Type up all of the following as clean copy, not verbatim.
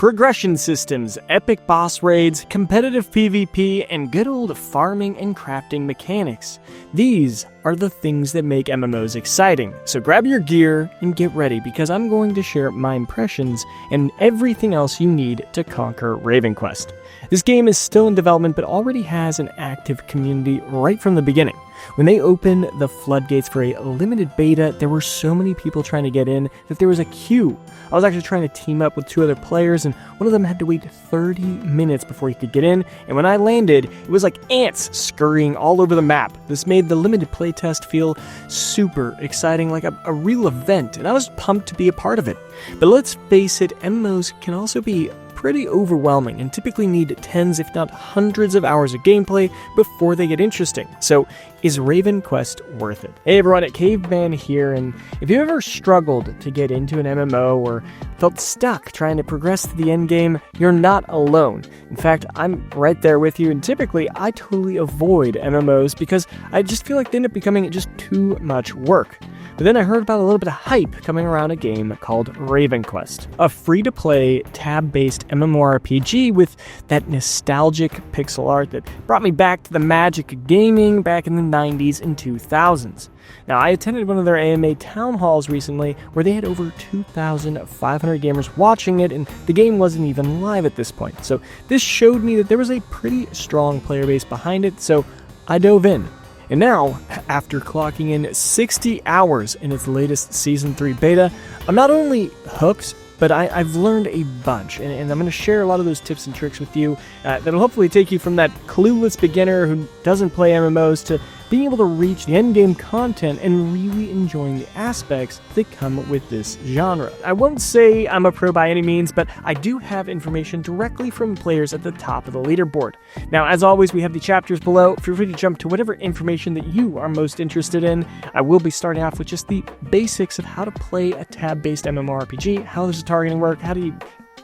Progression systems, epic boss raids, competitive PvP, and good old farming and crafting mechanics. These are the things that make MMOs exciting. So grab your gear and get ready, because I'm going to share my impressions and everything else you need to conquer Raven Quest. This game is still in development, but already has an active community right from the beginning. When they opened the floodgates for a limited beta, there were so many people trying to get in that there was a queue. I was actually trying to team up with 2 other players, and one of them had to wait 30 minutes before he could get in, and when I landed, it was like ants scurrying all over the map. This made the limited playtest feel super exciting, like a real event, and I was pumped to be a part of it. But let's face it, MMOs can also be pretty overwhelming and typically need tens if not hundreds of hours of gameplay before they get interesting. So is Raven Quest worth it? Hey everyone, at Caveman here, and if you ever struggled to get into an MMO or felt stuck trying to progress to the end game, you're not alone. In fact, I'm right there with you, and typically I totally avoid MMOs because I just feel like they end up becoming just too much work. But then I heard about a little bit of hype coming around a game called Raven Quest, a free-to-play, tab-based MMORPG with that nostalgic pixel art that brought me back to the magic of gaming back in the 90s and 2000s. Now, I attended one of their AMA town halls recently where they had over 2,500 gamers watching it, and the game wasn't even live at this point. So this showed me that there was a pretty strong player base behind it, so I dove in. And now, after clocking in 60 hours in its latest Season 3 beta, I'm not only hooked, but I've learned a bunch, and I'm going to share a lot of those tips and tricks with you that'll hopefully take you from that clueless beginner who doesn't play MMOs to being able to reach the endgame content and really enjoying the aspects that come with this genre. I won't say I'm a pro by any means, but I do have information directly from players at the top of the leaderboard. Now, as always, we have the chapters below. Feel free to jump to whatever information that you are most interested in. I will be starting off with just the basics of how to play a tab-based MMORPG, how does the targeting work, how do you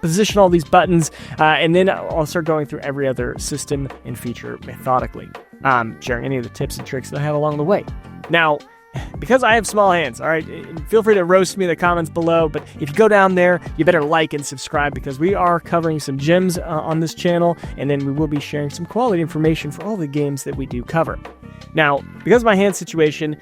position all these buttons, and then I'll start going through every other system and feature methodically, sharing any of the tips and tricks that I have along the way. Now, because I have small hands, all right, feel free to roast me in the comments below, but if you go down there, you better like and subscribe, because we are covering some gems on this channel, and then we will be sharing some quality information for all the games that we do cover. Now, because of my hand situation,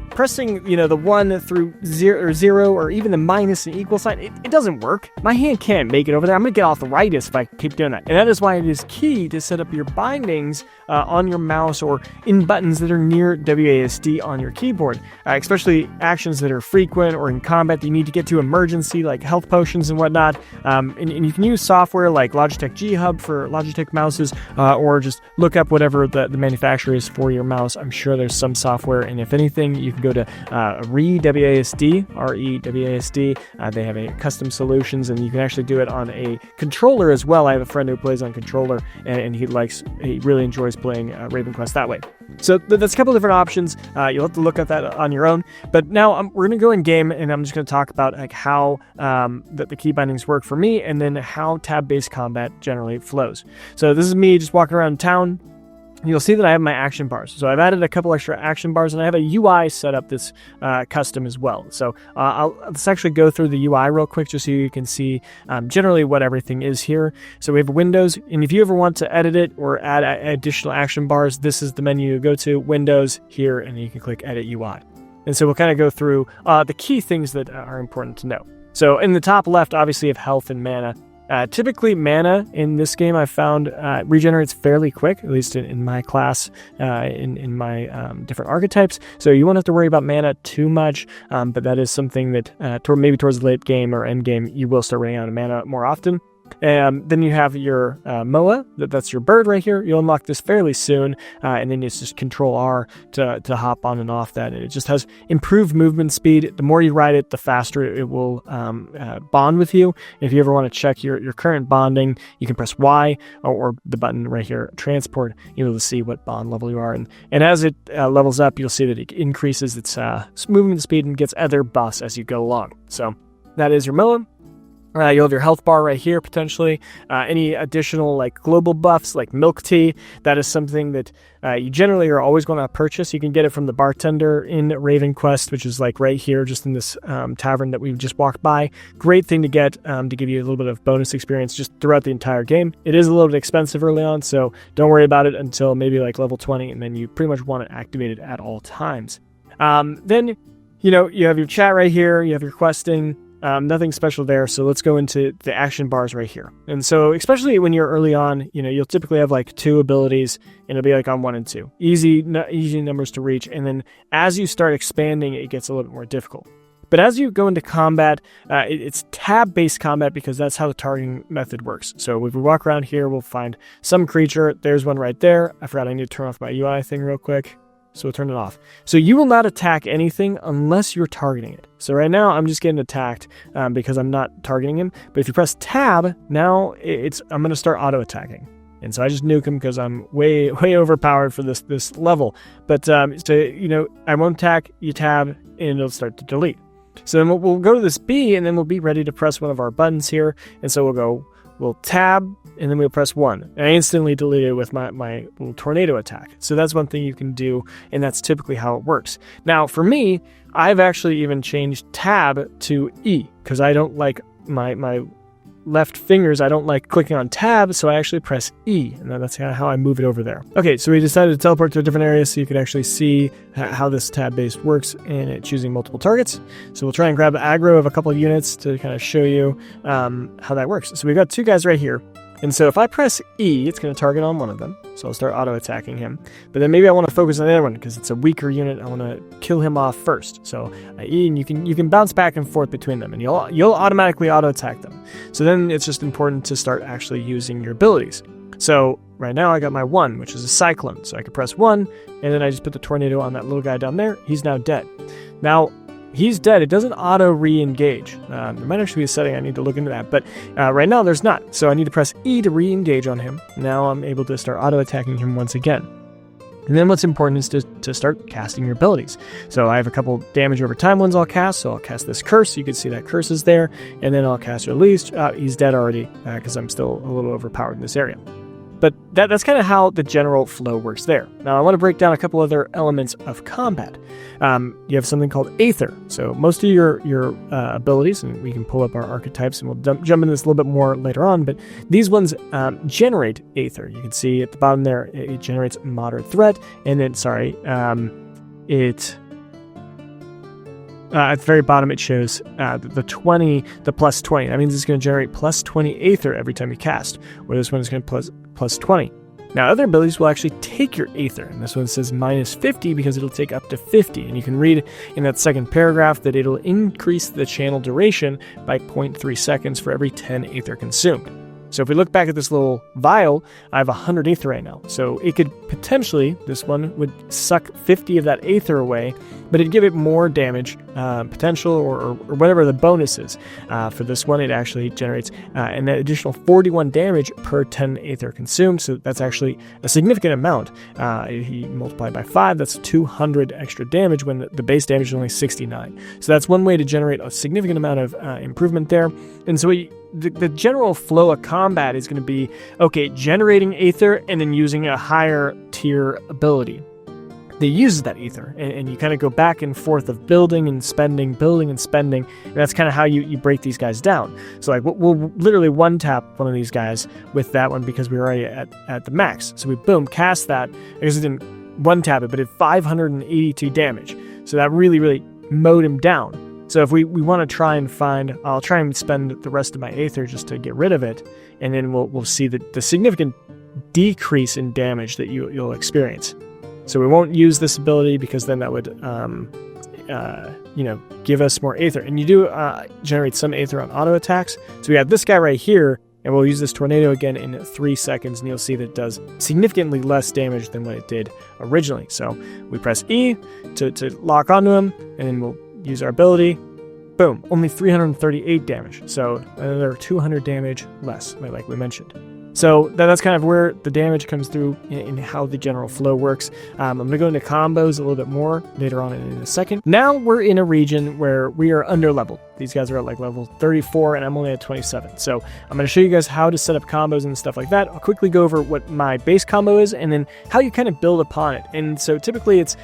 pressing, the 1 through 0 or even the minus and equal sign, it doesn't work. My hand can't make it over there. I'm going to get arthritis if I keep doing that. And that is why it is key to set up your bindings on your mouse or in buttons that are near WASD on your keyboard, especially actions that are frequent or in combat that you need to get to emergency, like health potions and whatnot. And you can use software like Logitech G Hub for Logitech mouses, or just look up whatever the manufacturer is for your mouse. I'm sure there's some software, and if anything, you can go to ReWASD, ReWASD. They have a custom solutions, and you can actually do it on a controller as well. I have a friend who plays on controller, and he really enjoys playing Raven Quest that way. So that's a couple different options. You'll have to look at that on your own. But now we're going to go in game, and I'm just going to talk about how the key bindings work for me, and then how tab-based combat generally flows. So this is me just walking around town. You'll see that I have my action bars. So I've added a couple extra action bars, and I have a UI set up that's custom as well. So let's actually go through the UI real quick just so you can see generally what everything is here. So we have Windows, and if you ever want to edit it or add additional action bars, this is the menu you go to, Windows here, and you can click Edit UI. And so we'll kind of go through the key things that are important to know. So in the top left, obviously, you have health and mana. Typically, mana in this game I found regenerates fairly quick, at least in my class, in my different archetypes. So you won't have to worry about mana too much, but that is something that maybe towards the late game or end game, you will start running out of mana more often. Then you have your Moa, that's your bird right here. You'll unlock this fairly soon, and then it's just Control R to hop on and off that. And it just has improved movement speed. The more you ride it, the faster it will bond with you. If you ever want to check your current bonding, you can press Y or the button right here, Transport. You'll be able to see what bond level you are. And as it levels up, you'll see that it increases its movement speed and gets other buffs as you go along. So that is your Moa. You'll have your health bar right here, potentially. Any additional like global buffs, like milk tea, that is something that you generally are always going to purchase. You can get it from the bartender in Raven Quest, which is like right here, just in this tavern that we've just walked by. Great thing to get to give you a little bit of bonus experience just throughout the entire game. It is a little bit expensive early on, so don't worry about it until maybe like level 20, and then you pretty much want it activated at all times. Then, you have your chat right here, you have your questing. Nothing special there, so let's go into the action bars right here. And so, especially when you're early on, you'll typically have like 2 abilities, and it'll be like on 1 and 2. Easy numbers to reach, and then as you start expanding, it gets a little bit more difficult. But as you go into combat, it's tab-based combat because that's how the targeting method works. So if we walk around here, we'll find some creature. There's one right there. I forgot I need to turn off my UI thing real quick. So we'll turn it off. So you will not attack anything unless you're targeting it. So right now I'm just getting attacked because I'm not targeting him. But if you press tab, now I'm going to start auto attacking. And so I just nuke him because I'm way overpowered for this level. But I won't attack. You tab and it'll start to delete. So then we'll go to this B, and then we'll be ready to press one of our buttons here. And so we'll tab, and then we'll press 1. And I instantly delete it with my little tornado attack. So that's one thing you can do, and that's typically how it works. Now, for me, I've actually even changed tab to E, because I don't like my left fingers, I don't like clicking on tab, so I actually press E, and that's kind of how I move it over there. Okay, so we decided to teleport to a different area so you could actually see how this tab-based works and choosing multiple targets. So we'll try and grab the aggro of a couple of units to kind of show you how that works. So we've got 2 guys right here. And so if I press E, it's going to target on one of them. So I'll start auto-attacking him. But then maybe I want to focus on the other one because it's a weaker unit. I want to kill him off first. So E, and you can bounce back and forth between them, and you'll automatically auto-attack them. So then it's just important to start actually using your abilities. So right now I got my 1, which is a cyclone. So I can press 1, and then I just put the tornado on that little guy down there. He's now dead. Now, he's dead. It doesn't auto re-engage. There might actually be a setting I need to look into that, but right now there's not. So I need to press E to re-engage on him. Now I'm able to start auto-attacking him once again. And then what's important is to start casting your abilities. So I have a couple damage over time ones I'll cast. So I'll cast this curse. You can see that curse is there. And then I'll cast release. He's dead already because I'm still a little overpowered in this area. But that's kind of how the general flow works there. Now I want to break down a couple other elements of combat. You have something called Aether. So most of your abilities, and we can pull up our archetypes and we'll jump into this a little bit more later on, but these ones generate Aether. You can see at the bottom there, it generates moderate threat, and then, at the very bottom it shows the plus 20. That means it's going to generate plus 20 Aether every time you cast, where this one is going to plus 20. Now, other abilities will actually take your Aether, and this one says minus 50 because it'll take up to 50, and you can read in that second paragraph that it'll increase the channel duration by 0.3 seconds for every 10 Aether consumed. So if we look back at this little vial, I have 100 Aether right now. So it could potentially, this one would suck 50 of that Aether away, but it'd give it more damage potential or whatever the bonus is. For this one, it actually generates an additional 41 damage per 10 Aether consumed. So that's actually a significant amount. If you multiply by 5, that's 200 extra damage when the base damage is only 69. So that's one way to generate a significant amount of improvement there. And so the general flow of combat is going to be, okay, generating Aether and then using a higher tier ability that uses that Aether. And you kind of go back and forth of building and spending. And that's kind of how you break these guys down. So like we'll literally one-tap one of these guys with that one because we're already at the max. So we, boom, cast that. I guess it didn't one-tap it, but it did 582 damage. So that really, really mowed him down. So if we want to try and find, I'll try and spend the rest of my Aether just to get rid of it, and then we'll see the significant decrease in damage that you'll experience. So we won't use this ability because then that would give us more Aether. And you do generate some Aether on auto attacks. So we have this guy right here, and we'll use this tornado again in 3 seconds, and you'll see that it does significantly less damage than what it did originally. So we press E to lock onto him, and then we'll use our ability. Boom, only 338 damage. So another 200 damage less, like we mentioned. So that's kind of where the damage comes through in how the general flow works. I'm going to go into combos a little bit more later on in a second. Now we're in a region where we are under leveled. These guys are at like level 34 and I'm only at 27. So I'm going to show you guys how to set up combos and stuff like that. I'll quickly go over what my base combo is and then how you kind of build upon it. And so typically it's,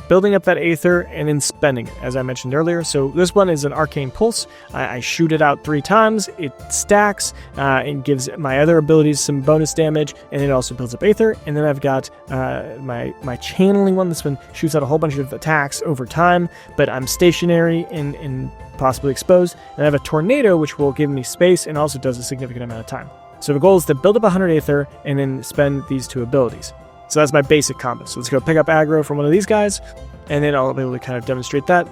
building up that Aether and then spending it, as I mentioned earlier. So this one is an Arcane Pulse. I shoot it out 3 times. It stacks and gives my other abilities some bonus damage, and it also builds up Aether. And then I've got my channeling one. This one shoots out a whole bunch of attacks over time, but I'm stationary and possibly exposed. And I have a Tornado, which will give me space and also does a significant amount of time. So the goal is to build up 100 Aether and then spend these 2 abilities. So that's my basic combo. So let's go pick up aggro from one of these guys, and then I'll be able to kind of demonstrate that.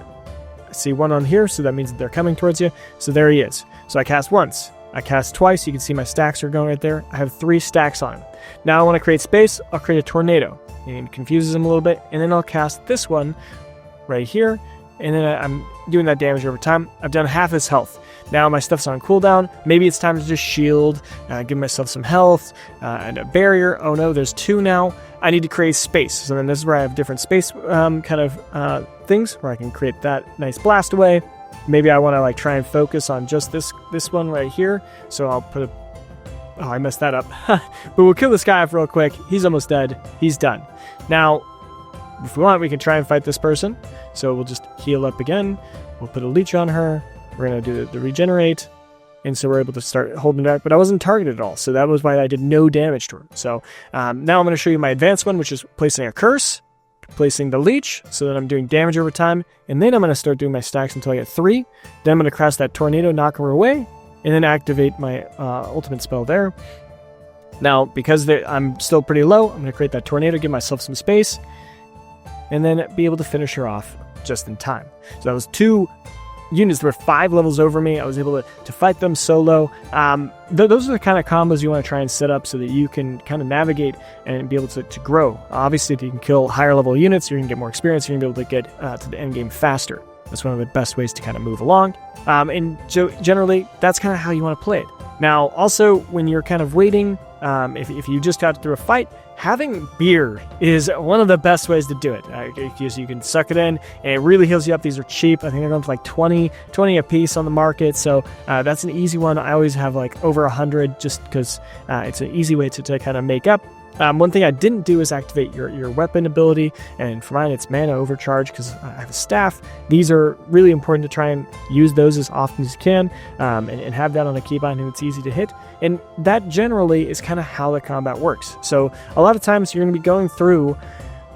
I see one on here, so that means that they're coming towards you. So there he is. So I cast once. I cast twice. You can see my stacks are going right there. I have 3 stacks on him. Now I want to create space. I'll create a Tornado. And it confuses him a little bit. And then I'll cast this one right here. And then I'm doing that damage over time. I've done half his health. Now my stuff's on cooldown. Maybe it's time to just shield, give myself some health, and a barrier. Oh no, there's 2 now. I need to create space. So then this is where I have different space things where I can create that nice blast away. Maybe I want to try and focus on just this one right here. So I'll put oh, I messed that up. But we'll kill this guy off real quick. He's almost dead. He's done. Now, if we want, we can try and fight this person. So we'll just heal up again. We'll put a leech on her. We're going to do the regenerate. And so we're able to start holding back. But I wasn't targeted at all. So that was why I did no damage to her. So now I'm going to show you my advanced one, which is placing a curse, placing the leech, so that I'm doing damage over time. And then I'm going to start doing my stacks until I get 3. Then I'm going to cast that Tornado, knock her away, and then activate my ultimate spell there. Now, because I'm still pretty low, I'm going to create that Tornado, give myself some space, and then be able to finish her off just in time. So that was 2 units that were 5 levels over me. I was able to fight them solo. Those are the kind of combos you want to try and set up so that you can kind of navigate and be able to grow. Obviously, if you can kill higher level units, you're going to get more experience. You're going to be able to get to the end game faster. That's one of the best ways to kind of move along. And so generally, that's kind of how you want to play it. Now, also, when you're kind of waiting, if you just got through a fight, having beer is one of the best ways to do it. You can suck it in, and it really heals you up. These are cheap. I think they're going for like 20 a piece on the market. So that's an easy one. I always have like over 100 just because it's an easy way to kind of make up. One thing I didn't do is activate your weapon ability, and for mine it's mana overcharge because I have a staff. These are really important to try and use those as often as you can, and have that on a keybind and it's easy to hit. And that generally is kind of how the combat works. So a lot of times you're going to be going through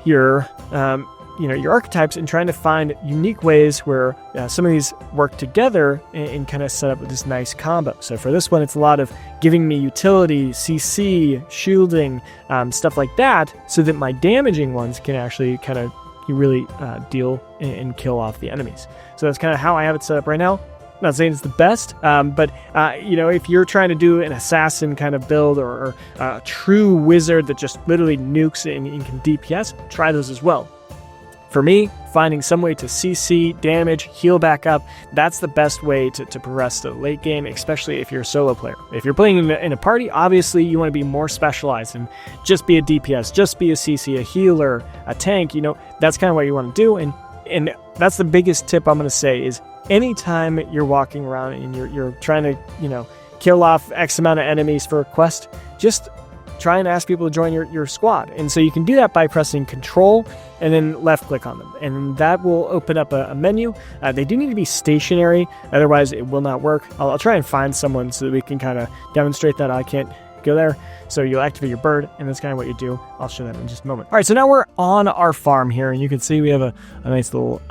your archetypes and trying to find unique ways where some of these work together and kind of set up this nice combo. So for this one, it's a lot of giving me utility, CC, shielding, stuff like that, so that my damaging ones can actually kind of really deal and kill off the enemies. So that's kind of how I have it set up right now. I'm not saying it's the best, but if you're trying to do an assassin kind of build or a true wizard that just literally nukes and can DPS, try those as well. For me, finding some way to CC, damage, heal back up, that's the best way to progress to the late game, especially if you're a solo player. If you're playing in a party, obviously you want to be more specialized and just be a DPS, just be a CC, a healer, a tank, that's kind of what you want to do. And that's the biggest tip I'm going to say is anytime you're walking around and you're trying to, kill off X amount of enemies for a quest, just try and ask people to join your squad. And so you can do that by pressing Control and then left click on them. And that will open up a menu. They do need to be stationary, otherwise it will not work. I'll try and find someone so that we can kind of demonstrate that I can't go there. So you'll activate your bird, and that's kind of what you do. I'll show that in just a moment. All right, so now we're on our farm here, and you can see we have a nice little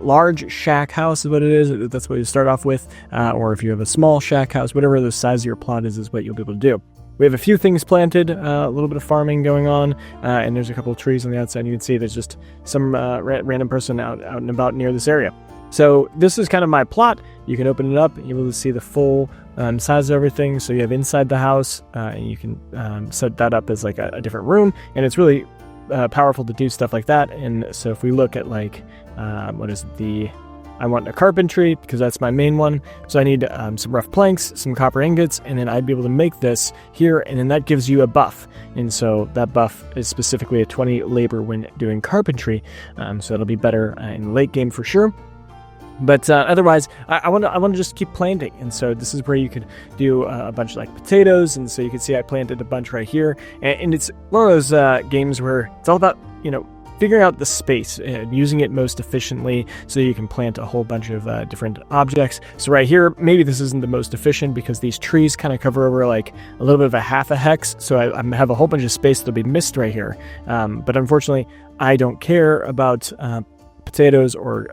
large shack house is what it is. That's what you start off with. Or if you have a small shack house, whatever the size of your plot is what you'll be able to do. We have a few things planted, a little bit of farming going on, and there's a couple of trees on the outside. You can see there's just some random person out and about near this area. So this is kind of my plot. You can open it up and you're able to see the full size of everything. So you have inside the house, and you can set that up as like a different room, and it's really powerful to do stuff like that. And so if we look at like, I want a carpentry because that's my main one. So I need some rough planks, some copper ingots, and then I'd be able to make this here, and then that gives you a buff. And so that buff is specifically a 20 labor when doing carpentry. So it'll be better in the late game for sure. But otherwise, I want to just keep planting, and so this is where you could do a bunch of like potatoes, and so you can see I planted a bunch right here, and it's one of those games where it's all about figuring out the space and using it most efficiently so you can plant a whole bunch of different objects. So right here, maybe this isn't the most efficient because these trees kind of cover over like a little bit of a half a hex, so I have a whole bunch of space that'll be missed right here. But unfortunately, I don't care about potatoes or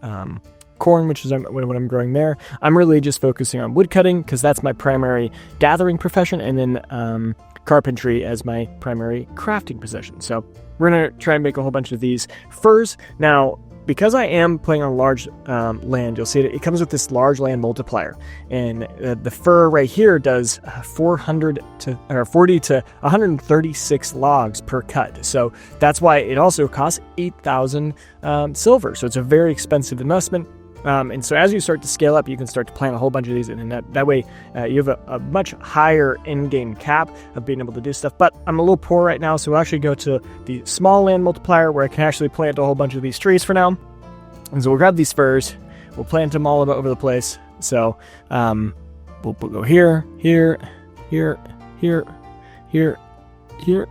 corn, which is what I'm growing there. I'm really just focusing on wood cutting because that's my primary gathering profession, and then carpentry as my primary crafting position. So we're going to try and make a whole bunch of these furs. Now, because I am playing on large land, you'll see it comes with this large land multiplier, and the fur right here does 40 to 136 logs per cut. So that's why it also costs 8,000 silver. So it's a very expensive investment. And so as you start to scale up, you can start to plant a whole bunch of these, and that way you have a much higher in-game cap of being able to do stuff. But I'm a little poor right now, so we'll actually go to the small land multiplier where I can actually plant a whole bunch of these trees for now. And so we'll grab these furs, we'll plant them all over the place. So we'll go here, here, here, here, here, here.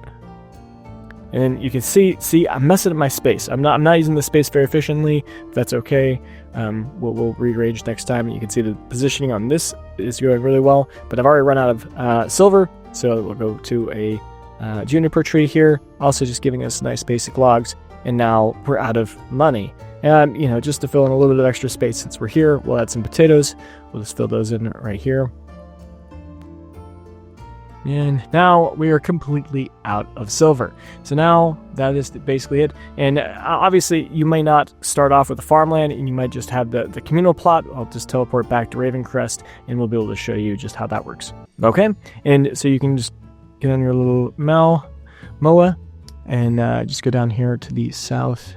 And then you can see I'm messing up my space. I'm not using the space very efficiently. That's okay. We'll rearrange next time. You can see the positioning on this is going really well. But I've already run out of silver, so we'll go to a juniper tree here. Also just giving us nice basic logs. And now we're out of money. Just to fill in a little bit of extra space since we're here, we'll add some potatoes. We'll just fill those in right here. And now we are completely out of silver. So now that is basically it. And obviously you may not start off with a farmland, and you might just have the communal plot. I'll just teleport back to Ravencrest, and we'll be able to show you just how that works. Okay? And so you can just get on your little Moa, and just go down here to the southeast.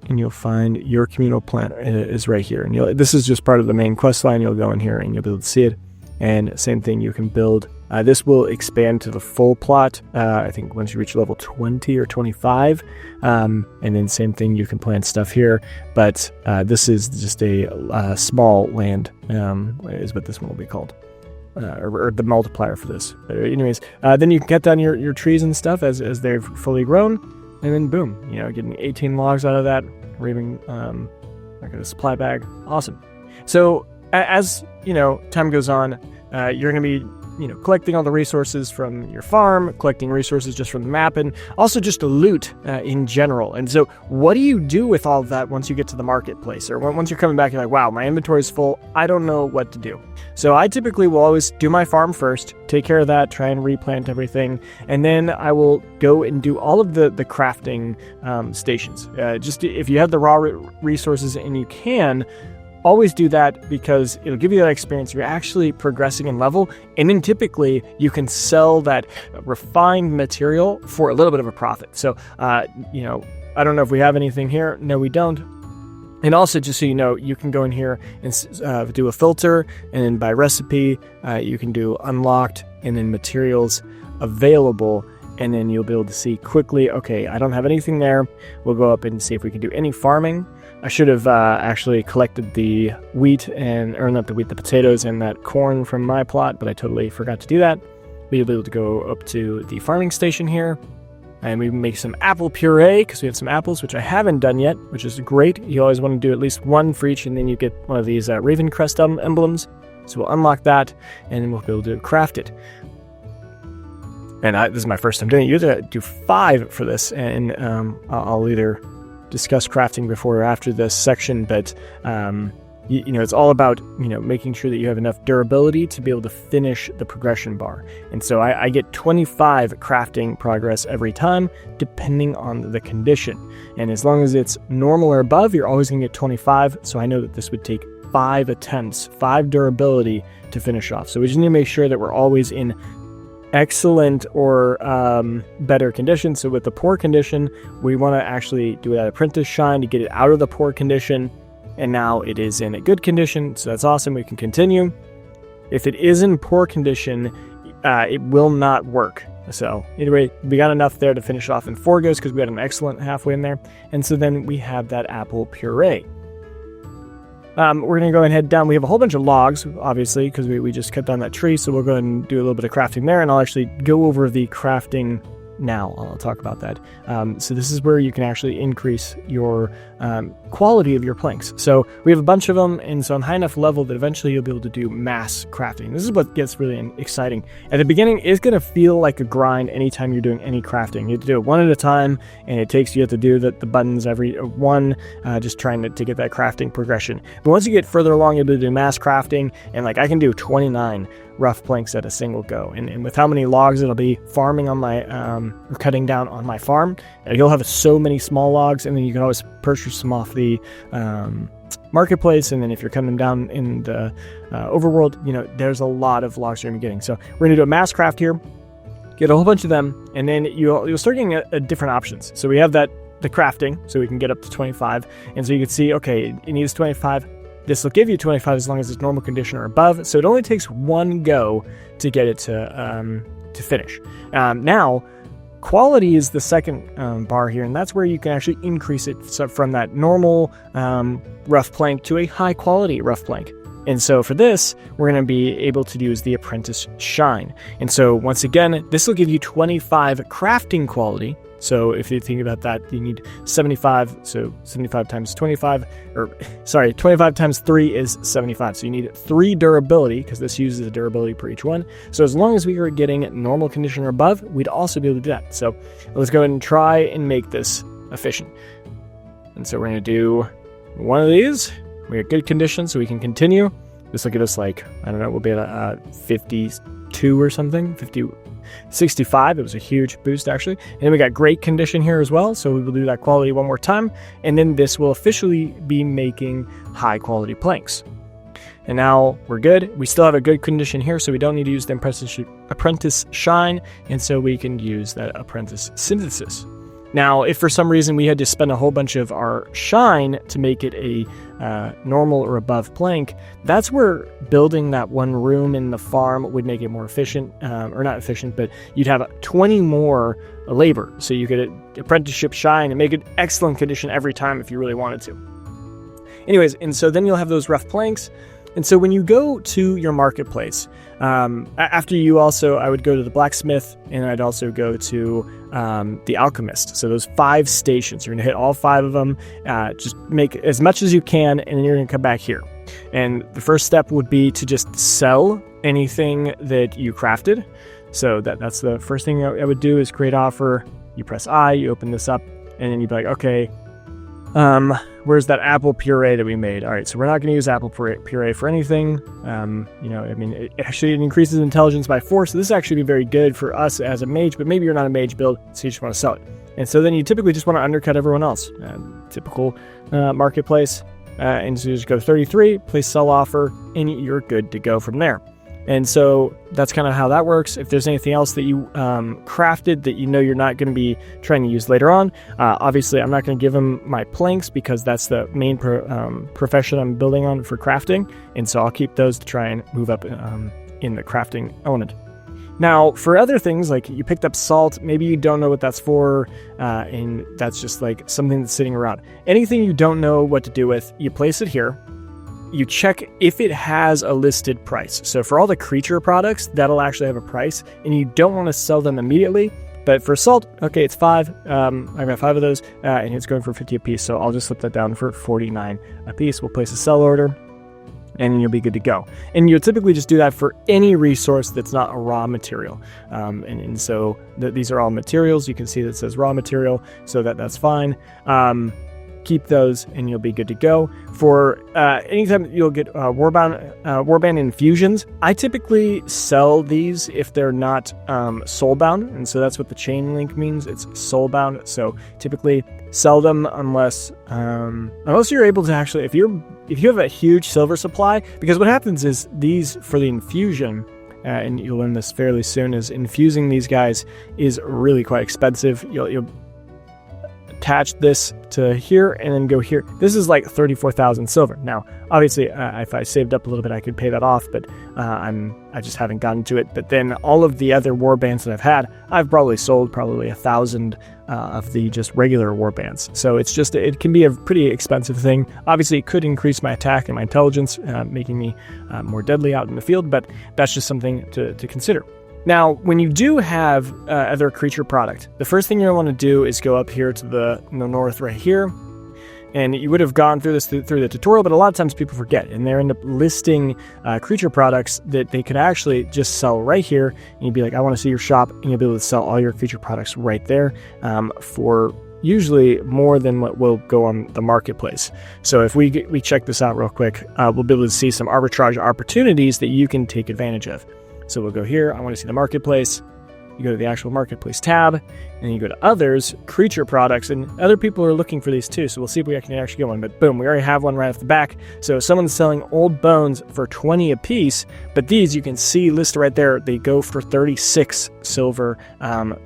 And you'll find your communal plant is right here. And this is just part of the main quest line. You'll go in here and you'll be able to see it. And same thing, you can build. This will expand to the full plot, I think once you reach level 20 or 25. And then same thing, you can plant stuff here. But this is just a small land, is what this one will be called. Or the multiplier for this. Anyways, then you can cut down your trees and stuff as they've fully grown. And then boom, getting 18 logs out of that, Raven, I got a supply bag. Awesome. So as time goes on, you're going to be collecting all the resources from your farm, collecting resources just from the map, and also just to loot in general. And so what do you do with all of that once you get to the marketplace? Or once you're coming back, you're like, wow, my inventory is full. I don't know what to do. So I typically will always do my farm first, take care of that, try and replant everything, and then I will go and do all of the crafting stations. Just if you have the raw resources and you can, always do that because it'll give you that experience. You're actually progressing in level, and then typically you can sell that refined material for a little bit of a profit. So, I don't know if we have anything here. No, we don't. And also, just so you know, you can go in here and do a filter, and then by recipe, you can do unlocked and then materials available. And then you'll be able to see quickly, okay, I don't have anything there. We'll go up and see if we can do any farming. I should have actually collected the wheat the potatoes and that corn from my plot, but I totally forgot to do that. We'll be able to go up to the farming station here, and we make some apple puree because we have some apples, which I haven't done yet, which is great. You always want to do at least one for each, and then you get one of these Ravencrest emblems. So we'll unlock that, and then we'll be able to craft it. And this is my first time doing it. You have to do 5 for this, and I'll either discuss crafting before or after this section, but it's all about making sure that you have enough durability to be able to finish the progression bar. And so I get 25 crafting progress every time, depending on the condition. And as long as it's normal or above, you're always going to get 25. So I know that this would take 5 attempts, 5 durability to finish off. So we just need to make sure that we're always in excellent or better condition. So with the poor condition, we want to actually do that apprentice shine to get it out of the poor condition, and now it is in a good condition, so that's awesome. We can continue. If it is in poor condition, it will not work. So anyway, we got enough there to finish it off in 4 goes because we had an excellent halfway in there. And so then we have that apple puree. We're going to go ahead and head down. We have a whole bunch of logs, obviously, because we just cut down that tree. So we'll go ahead and do a little bit of crafting there. And I'll actually go over the crafting now. I'll talk about that. So this is where you can actually increase your quality of your planks. So we have a bunch of them, and so on high enough level that eventually you'll be able to do mass crafting. This is what gets really exciting. At the beginning, it's going to feel like a grind anytime you're doing any crafting. You have to do it one at a time, and you have to do the buttons every one, just trying to get that crafting progression. But once you get further along, you'll be able to do mass crafting, and like I can do 29 rough planks at a single go. And with how many logs it'll be farming on my, or cutting down on my farm, you'll have so many small logs, and then you can always purchase them off the marketplace. And then if you're cutting them down in the overworld, there's a lot of logs you're going to be getting. So we're going to do a mass craft here, get a whole bunch of them, and then you'll start getting a different options. So we have the crafting, so we can get up to 25. And so you can see, okay, it needs 25. This will give you 25 as long as it's normal condition or above. So it only takes 1 go to get it to finish. Now, quality is the second bar here, and that's where you can actually increase it from that normal rough plank to a high quality rough plank. And so for this, we're going to be able to use the Apprentice Shine. And so once again, this will give you 25 crafting quality. So if you think about that, you need 75. So 75 times 25, 25 times 3 is 75. So you need 3 durability, because this uses a durability per each one. So as long as we are getting normal condition or above, we'd also be able to do that. So let's go ahead and try and make this efficient. And so we're going to do one of these. We have good condition, so we can continue. This will give us we'll be at 52 or something, 65. It was a huge boost, actually. And then we got great condition here as well, so we will do that quality one more time, and then this will officially be making high quality planks. And now we're good. We still have a good condition here, so we don't need to use the Apprentice Shine, and so we can use that Apprentice Synthesis. Now, if for some reason we had to spend a whole bunch of our shine to make it a normal or above plank, that's where building that one room in the farm would make it more efficient, or not efficient, but you'd have 20 more labor. So you could apprenticeship shine and make it excellent condition every time if you really wanted to. Anyways, and so then you'll have those rough planks. And so when you go to your marketplace, after I would go to the blacksmith, and I'd also go to the alchemist. So those 5 stations, you're going to hit all 5 of them, just make as much as you can, and then you're going to come back here. And the first step would be to just sell anything that you crafted. So that's the first thing I would do, is create offer. You press I, you open this up, and then you'd be like, okay, where's that apple puree that we made? All right, so we're not going to use apple puree for anything. It actually increases intelligence by 4, so this actually be very good for us as a mage, but maybe you're not a mage build, so you just want to sell it. And so then you typically just want to undercut everyone else. Typical marketplace. And so you just go 33, place sell offer, and you're good to go from there. And so that's kind of how that works. If there's anything else that you crafted that you're not going to be trying to use later on, obviously I'm not going to give them my planks because that's the main profession I'm building on for crafting. And so I'll keep those to try and move up in the crafting element. Now, for other things, like you picked up salt, maybe you don't know what that's for, and that's just like something that's sitting around. Anything you don't know what to do with, you place it here. You check if it has a listed price. So for all the creature products, that'll actually have a price, and you don't want to sell them immediately. But for salt, okay, it's 5. I've got 5 of those, and it's going for 50 a piece. So I'll just slip that down for 49 a piece. We'll place a sell order, and you'll be good to go. And you'll typically just do that for any resource that's not a raw material. And so these are all materials. You can see that it says raw material, so that's fine. Keep those and you'll be good to go. For anytime you'll get warband infusions, I typically sell these if they're not soulbound, and so that's what the chain link means. It's soulbound, so typically sell them unless you're able to actually, if you have a huge silver supply, because what happens is these for the infusion, and you'll learn this fairly soon, is infusing these guys is really quite expensive. You'll attach this to here and then go here. This is like 34,000 silver. Now, obviously, if I saved up a little bit, I could pay that off, but I just haven't gotten to it. But then all of the other warbands that I've had, I've probably sold probably 1,000 of the just regular warbands. So it can be a pretty expensive thing. Obviously, it could increase my attack and my intelligence, making me more deadly out in the field, but that's just something to consider. Now, when you do have other creature product, the first thing you want to do is go up here to the north right here. And you would have gone through this through the tutorial, but a lot of times people forget, and they end up listing creature products that they could actually just sell right here. And you'd be like, I want to see your shop, and you'll be able to sell all your creature products right there for usually more than what will go on the marketplace. So if we check this out real quick, we'll be able to see some arbitrage opportunities that you can take advantage of. So we'll go here. I want to see the marketplace. You go to the actual marketplace tab, and you go to others, creature products, and other people are looking for these too. So we'll see if we can actually get one. But boom, we already have one right off the back. So someone's selling old bones for 20 a piece, but these you can see listed right there. They go for 36 silver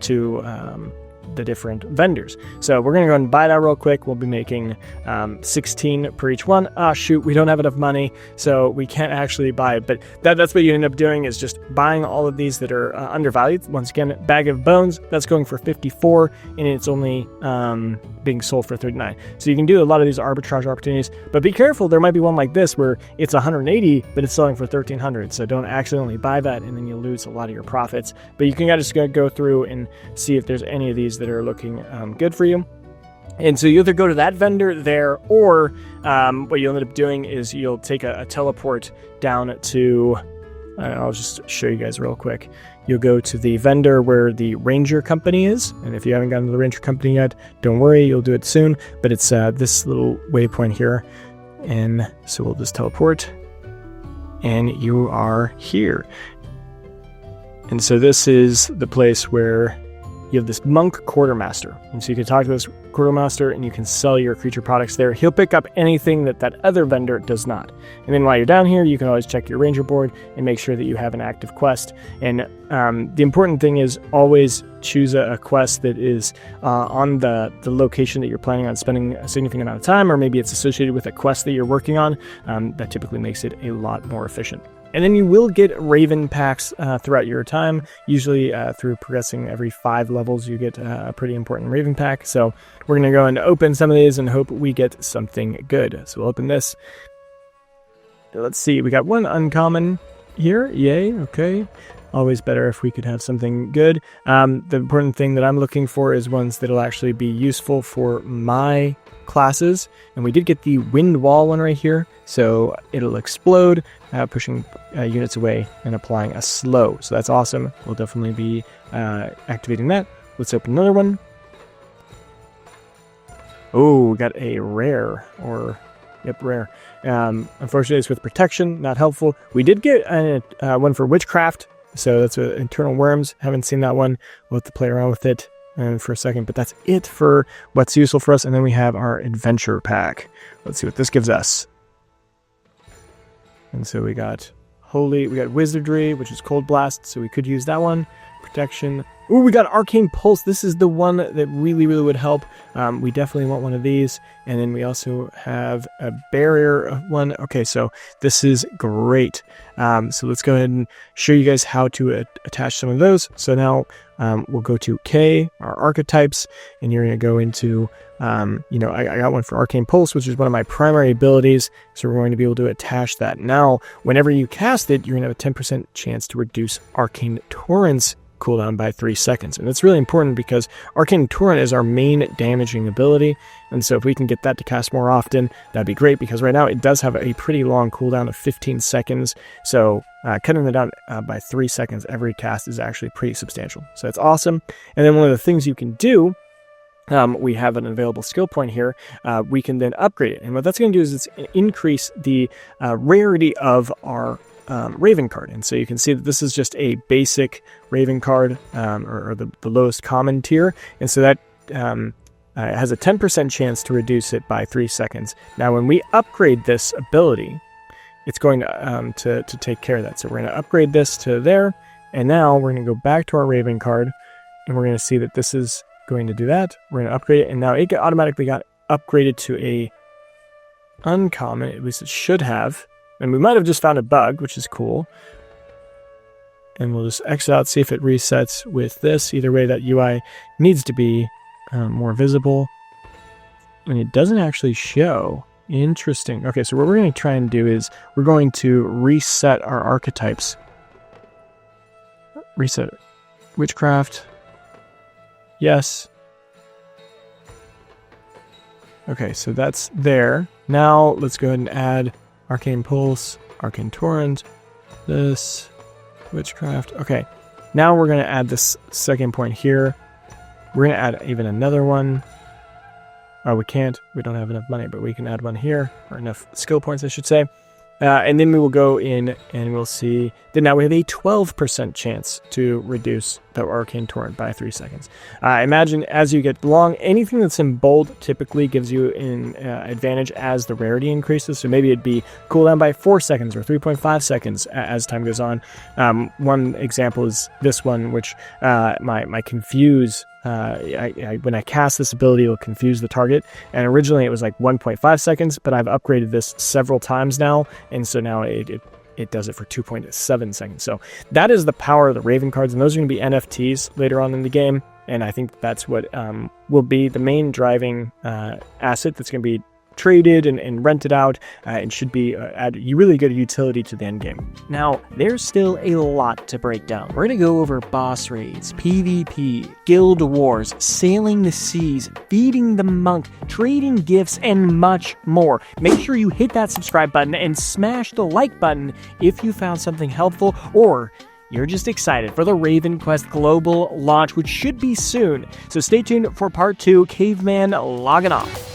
to the different vendors. So we're going to go and buy that real quick. We'll be making 16 per each one. Shoot, we don't have enough money, so we can't actually buy it. But that's what you end up doing, is just buying all of these that are undervalued. Once again, bag of bones, that's going for 54, and it's only being sold for 39. So you can do a lot of these arbitrage opportunities, but be careful. There might be one like this where it's 180, but it's selling for 1,300. So don't accidentally buy that, and then you lose a lot of your profits. But you can just go through and see if there's any of these that are looking good for you. And so you either go to that vendor there, or what you'll end up doing is you'll take a teleport down to, I'll just show you guys real quick. You'll go to the vendor where the Ranger Company is. And if you haven't gotten to the Ranger Company yet, don't worry, you'll do it soon. But it's this little waypoint here. And so we'll just teleport. And you are here. And so this is the place where you have this monk quartermaster. And so you can talk to this quartermaster and you can sell your creature products there. He'll pick up anything that other vendor does not. And then while you're down here, you can always check your ranger board and make sure that you have an active quest. And the important thing is always choose a quest that is on the location that you're planning on spending a significant amount of time, or maybe it's associated with a quest that you're working on. That typically makes it a lot more efficient. And then you will get Raven packs throughout your time. Usually through progressing every 5 levels, you get a pretty important Raven pack. So we're going to go and open some of these and hope we get something good. So we'll open this. Let's see. We got one uncommon here. Yay. Okay. Always better if we could have something good. The important thing that I'm looking for is ones that'll actually be useful for my classes. And we did get the wind wall one right here. So it'll explode, pushing units away and applying a slow. So that's awesome. We'll definitely be activating that. Let's open another one. Oh, we got a rare, rare. Unfortunately, it's with protection, not helpful. We did get one for witchcraft. So that's internal worms. Haven't seen that one. We'll have to play around with it for a second, but that's it for what's useful for us. And then we have our adventure pack. Let's see what this gives us. And so we got wizardry, which is cold blast. So we could use that one. Protection. Ooh, we got arcane pulse. This is the one that really, really would help. We definitely want one of these. And then we also have a barrier one. Okay, so this is great. So let's go ahead and show you guys how to attach some of those. So now we'll go to K, our archetypes, and you're going to go into, I got one for arcane pulse, which is one of my primary abilities. So we're going to be able to attach that. Now, whenever you cast it, you're going to have a 10% chance to reduce arcane torrents cooldown by 3 seconds. And it's really important because Arcane Torrent is our main damaging ability. And so if we can get that to cast more often, that'd be great, because right now it does have a pretty long cooldown of 15 seconds. So cutting it down by 3 seconds every cast is actually pretty substantial. So that's awesome. And then one of the things you can do, we have an available skill point here. We can then upgrade it. And what that's going to do is it's increase the rarity of our Raven card. And so you can see that this is just a basic Raven card, or the lowest common tier. And so that has a 10% chance to reduce it by 3 seconds. Now, when we upgrade this ability, it's going to take care of that. So we're going to upgrade this to there. And now we're going to go back to our Raven card, and we're going to see that this is going to do that. We're going to upgrade it, and now it automatically got upgraded to a uncommon. At least it should have. And we might have just found a bug, which is cool. And we'll just exit out, see if it resets with this. Either way, that UI needs to be more visible. And it doesn't actually show. Interesting. Okay, so what we're going to try and do is we're going to reset our archetypes. Reset witchcraft. Yes. Okay, so that's there. Now let's go ahead and add arcane pulse, arcane torrent, this witchcraft. Okay, now we're going to add this second point here. We're going to add even another one. Oh, we can't. We don't have enough money, but we can add one here, or enough skill points, I should say. And then we will go in and we'll see that now we have a 12% chance to reduce the arcane torrent by 3 seconds. Imagine as you get long, anything that's in bold typically gives you an advantage as the rarity increases. So maybe it'd be cooldown by 4 seconds or 3.5 seconds as time goes on. One example is this one, which my confuse. When I cast this ability, it'll confuse the target, and originally it was like 1.5 seconds, but I've upgraded this several times now, and so now it does it for 2.7 seconds. So that is the power of the Raven cards, and those are going to be NFTs later on in the game, and I think that's what will be the main driving asset that's going to be traded and rented out, and should be add really good utility to the end game. Now, there's still a lot to break down. We're going to go over boss raids, PvP, guild wars, sailing the seas, feeding the monk, trading gifts, and much more. Make sure you hit that subscribe button and smash the like button if you found something helpful, or you're just excited for the Raven Quest global launch, which should be soon. So stay tuned for part 2. Caveman logging off.